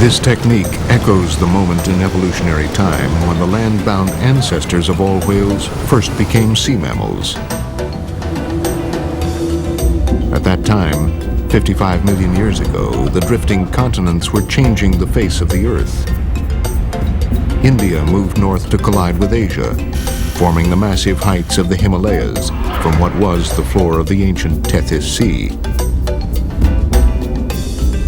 This technique echoes the moment in evolutionary time when the land-bound ancestors of all whales first became sea mammals. At that time, 55 million years ago, the drifting continents were changing the face of the Earth. India moved north to collide with Asia, forming the massive heights of the Himalayas from what was the floor of the ancient Tethys Sea.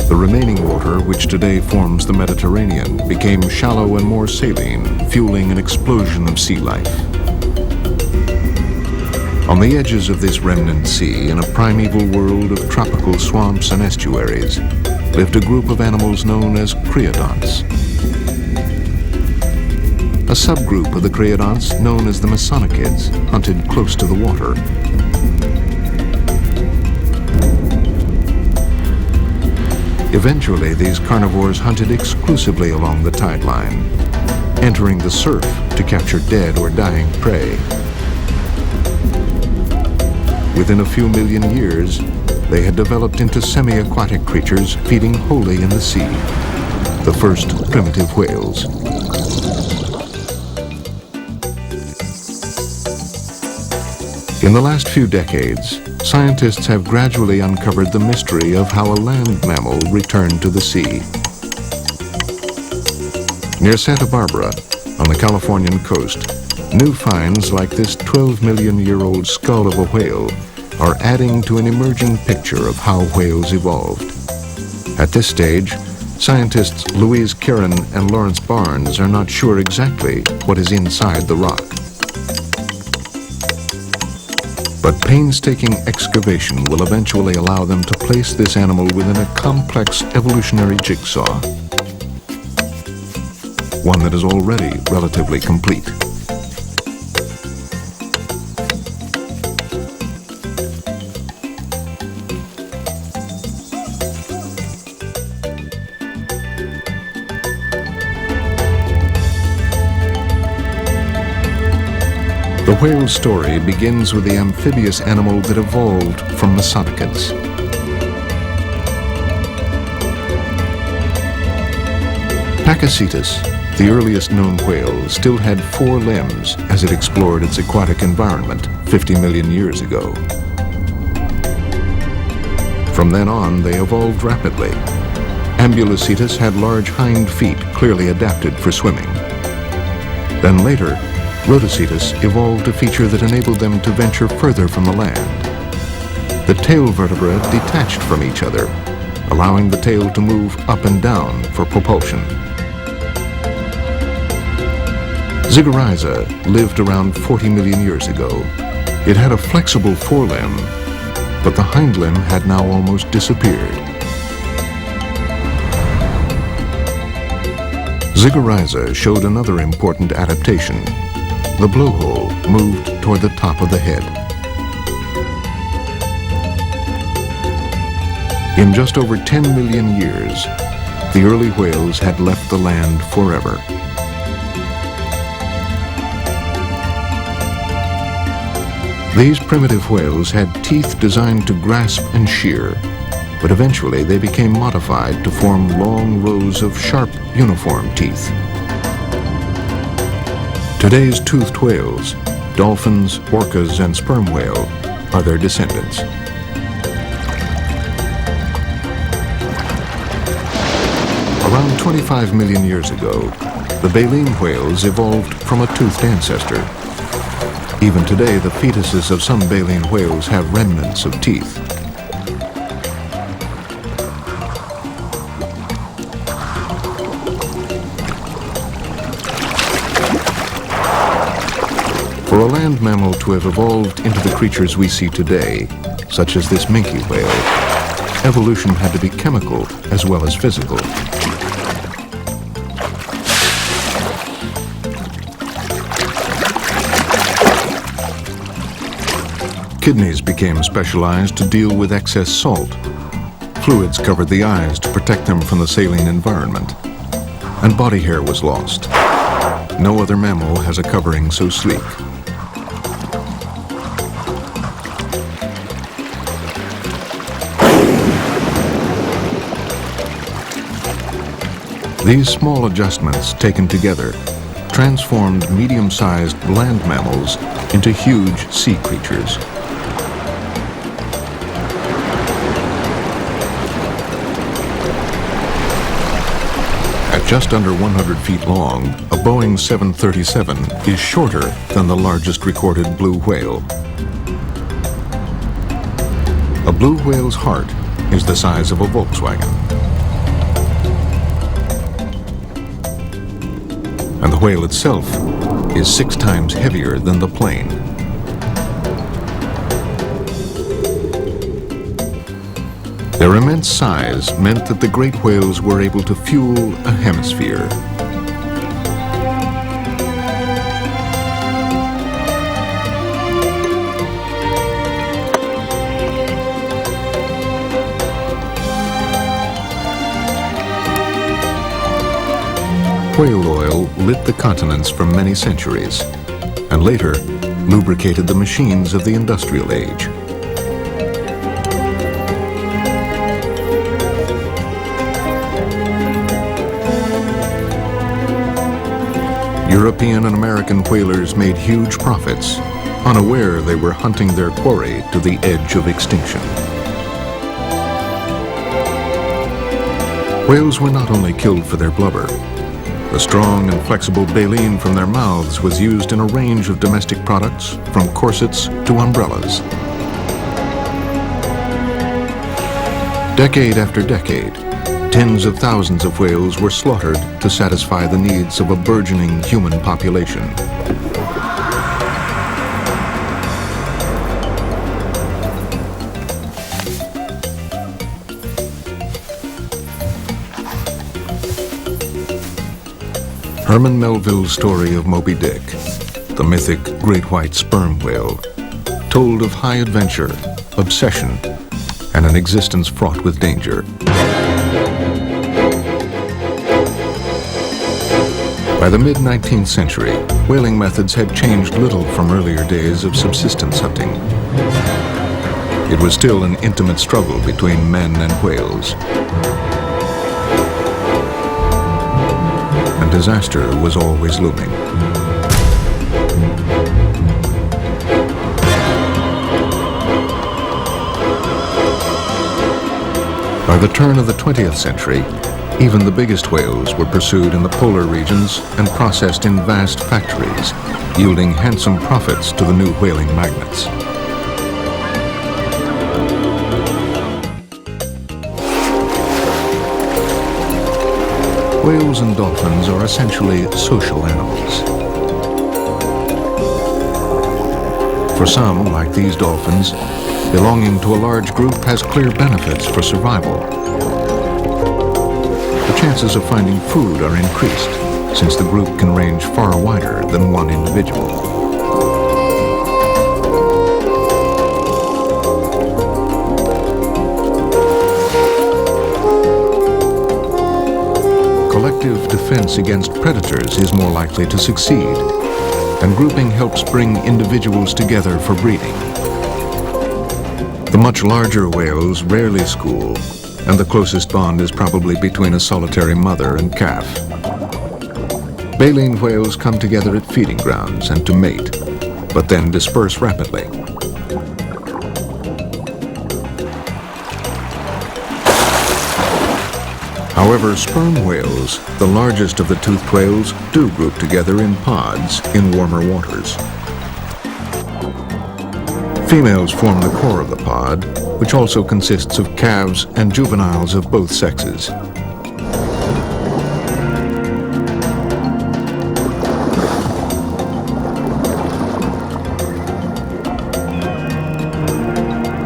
The remaining water, which today forms the Mediterranean, became shallow and more saline, fueling an explosion of sea life. On the edges of this remnant sea, in a primeval world of tropical swamps and estuaries, lived a group of animals known as creodonts. A subgroup of the creodonts, known as the mesonychids, hunted close to the water. Eventually, these carnivores hunted exclusively along the tide line, entering the surf to capture dead or dying prey. Within a few million years, they had developed into semi-aquatic creatures feeding wholly in the sea, the first primitive whales. In the last few decades, scientists have gradually uncovered the mystery of how a land mammal returned to the sea. Near Santa Barbara, on the Californian coast, new finds like this 12-million-year-old skull of a whale are adding to an emerging picture of how whales evolved. At this stage, scientists Louise Karen and Lawrence Barnes are not sure exactly what is inside the rock. But painstaking excavation will eventually allow them to place this animal within a complex evolutionary jigsaw, one that is already relatively complete. The whale story begins with the amphibious animal that evolved from mesonychids. Pakicetus, the earliest known whale, still had 4 limbs as it explored its aquatic environment 50 million years ago. From then on, they evolved rapidly. Ambulocetus had large hind feet clearly adapted for swimming. Then later, Rhodocetus evolved a feature that enabled them to venture further from the land. The tail vertebrae detached from each other, allowing the tail to move up and down for propulsion. Zigorrhiza lived around 40 million years ago. It had a flexible forelimb, but the hind limb had now almost disappeared. Zigorrhiza showed another important adaptation. The blowhole moved toward the top of the head. In just over 10 million years, the early whales had left the land forever. These primitive whales had teeth designed to grasp and shear, but eventually they became modified to form long rows of sharp, uniform teeth. Today's toothed whales, dolphins, orcas, and sperm whale, are their descendants. Around 25 million years ago, the baleen whales evolved from a toothed ancestor. Even today, the fetuses of some baleen whales have remnants of teeth. For a land mammal to have evolved into the creatures we see today, such as this minke whale, evolution had to be chemical as well as physical. Kidneys became specialized to deal with excess salt. Fluids covered the eyes to protect them from the saline environment. And body hair was lost. No other mammal has a covering so sleek. These small adjustments, taken together, transformed medium-sized land mammals into huge sea creatures. At just under 100 feet long, a Boeing 737 is shorter than the largest recorded blue whale. A blue whale's heart is the size of a Volkswagen. And the whale itself is 6 times heavier than the plane. Their immense size meant that the great whales were able to fuel a hemisphere. Whale oil lit the continents for many centuries, and later lubricated the machines of the industrial age. European and American whalers made huge profits, unaware they were hunting their quarry to the edge of extinction. Whales were not only killed for their blubber. The strong and flexible baleen from their mouths was used in a range of domestic products, from corsets to umbrellas. Decade after decade, tens of thousands of whales were slaughtered to satisfy the needs of a burgeoning human population. Herman Melville's story of Moby Dick, the mythic great white sperm whale, told of high adventure, obsession, and an existence fraught with danger. By the mid-19th century, whaling methods had changed little from earlier days of subsistence hunting. It was still an intimate struggle between men and whales. And disaster was always looming. By the turn of the 20th century, even the biggest whales were pursued in the polar regions and processed in vast factories, yielding handsome profits to the new whaling magnates. Whales and dolphins are essentially social animals. For some, like these dolphins, belonging to a large group has clear benefits for survival. The chances of finding food are increased, since the group can range far wider than one individual. Collective defense against predators is more likely to succeed, and grouping helps bring individuals together for breeding. The much larger whales rarely school, and the closest bond is probably between a solitary mother and calf. Baleen whales come together at feeding grounds and to mate, but then disperse rapidly. However, sperm whales, the largest of the toothed whales, do group together in pods in warmer waters. Females form the core of the pod, which also consists of calves and juveniles of both sexes.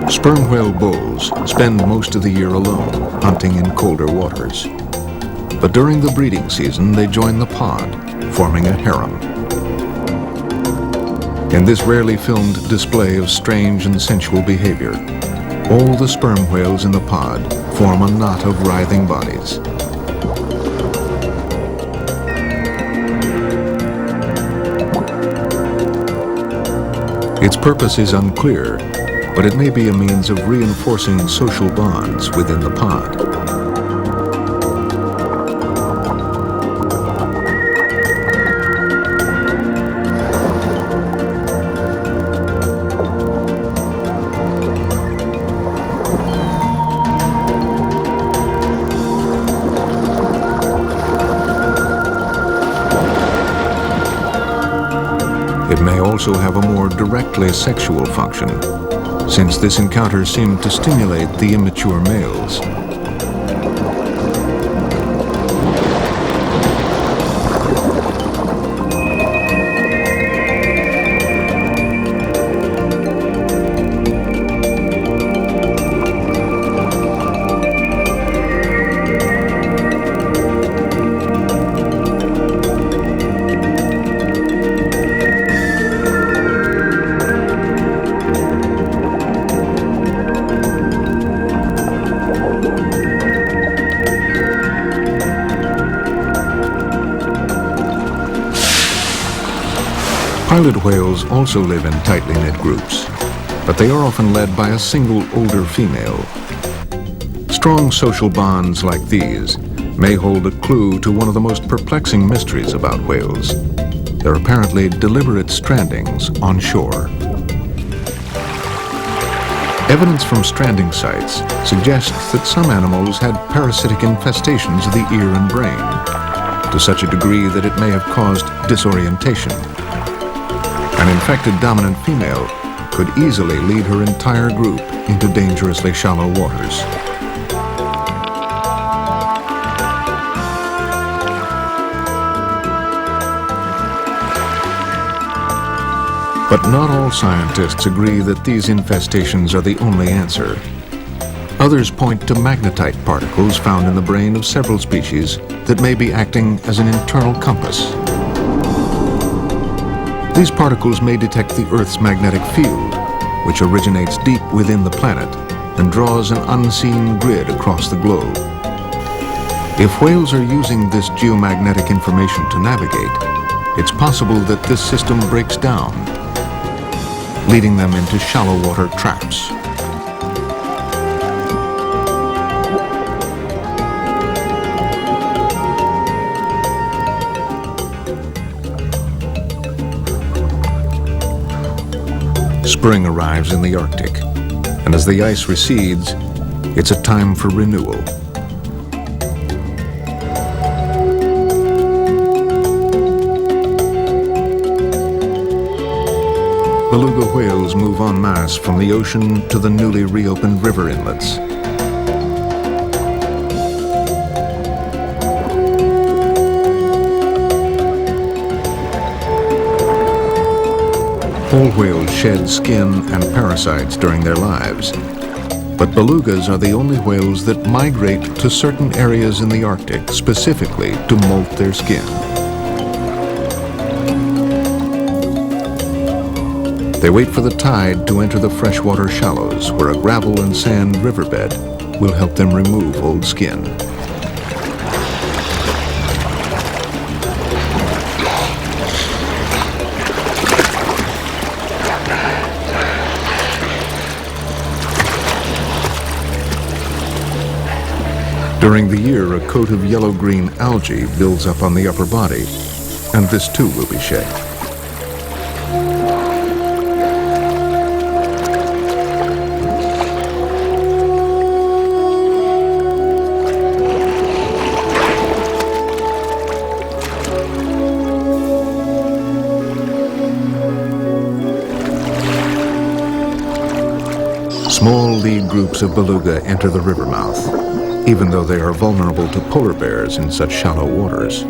Sperm whale bulls spend most of the year alone, hunting in colder waters. But during the breeding season, they join the pod, forming a harem. In this rarely filmed display of strange and sensual behavior, all the sperm whales in the pod form a knot of writhing bodies. Its purpose is unclear, but it may be a means of reinforcing social bonds within the pod. also have a more directly sexual function, since this encounter seemed to stimulate the immature males. Pilot whales also live in tightly knit groups, but they are often led by a single older female. Strong social bonds like these may hold a clue to one of the most perplexing mysteries about whales: their apparently deliberate strandings on shore. Evidence from stranding sites suggests that some animals had parasitic infestations of the ear and brain, to such a degree that it may have caused disorientation. An infected dominant female could easily lead her entire group into dangerously shallow waters. But not all scientists agree that these infestations are the only answer. Others point to magnetite particles found in the brain of several species that may be acting as an internal compass. These particles may detect the Earth's magnetic field, which originates deep within the planet and draws an unseen grid across the globe. If whales are using this geomagnetic information to navigate, it's possible that this system breaks down, leading them into shallow water traps. Spring arrives in the Arctic, and as the ice recedes, it's a time for renewal. Beluga whales move en masse from the ocean to the newly reopened river inlets. All whales shed skin and parasites during their lives, but belugas are the only whales that migrate to certain areas in the Arctic specifically to molt their skin. They wait for the tide to enter the freshwater shallows, where a gravel and sand riverbed will help them remove old skin. During the year, a coat of yellow-green algae builds up on the upper body, and this too will be shed. Small lead groups of beluga enter the river mouth, even though they are vulnerable to polar bears in such shallow waters.